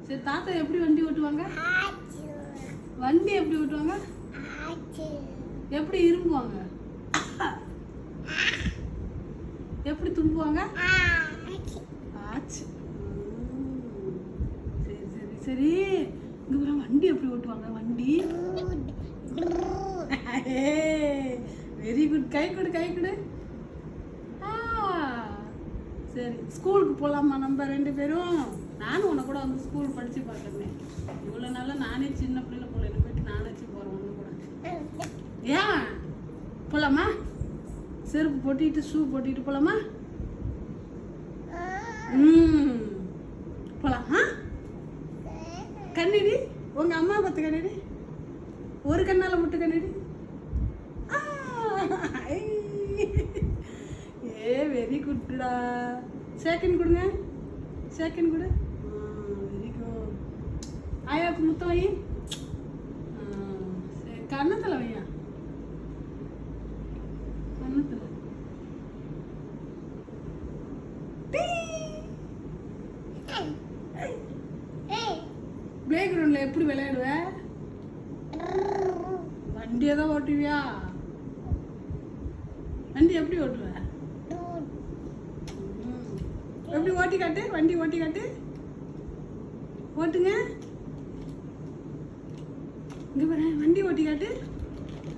சரி தாத்தா எப்படி வண்டி ஓட்டுவாங்க? வண்டி எப்படி ஓட்டுவாங்க? எப்படி இரும்புவாங்க? எப்படி தும்புவாங்க? ஆச்சு. சரி சரி சரி. இங்க வண்டி எப்படி ஓட்டுவாங்க? வண்டி வெரி குட். கை கொடு கை கொடு. சரி ஸ்கூலுக்கு போகலாமா நம்ம 2 பேரும்? நானும் உன்னை கூட வந்து ஸ்கூல் படித்து பார்க்குறேன். இவ்வளோ நாளாக நானே சின்ன பிள்ளைல போல போயிட்டு நானாச்சு போகிறேன் ஒன்று கூட. ஏன் போகலாமா? செருப்பு போட்டிட்டு ஷூ போட்டிட்டு போகலாமா? போகலாம். கண்ணடி உங்கள் அம்மா பார்த்து கண்ணடி. ஒரு கண்ணால் மட்டும் கண்ணடி. வெரி குட்டா. செகண்ட் கொடுங்க. செகண்ட் கொடு. Very good. ஆயாவுக்கு முத்தம் வை. சரி கண்ணத்தில் வையா. கண்ணத்தில். பிளே கிரவுண்டில் எப்படி விளையாடுவ? வண்டியை தான் ஓட்டுவியா? வண்டி எப்படி ஓட்டுவ? எப்படி ஓட்டி காட்டு. வண்டி ஓட்டி காட்டு. ஓட்டுங்க. இங்கே பாரு வண்டி ஓட்டி காட்டு.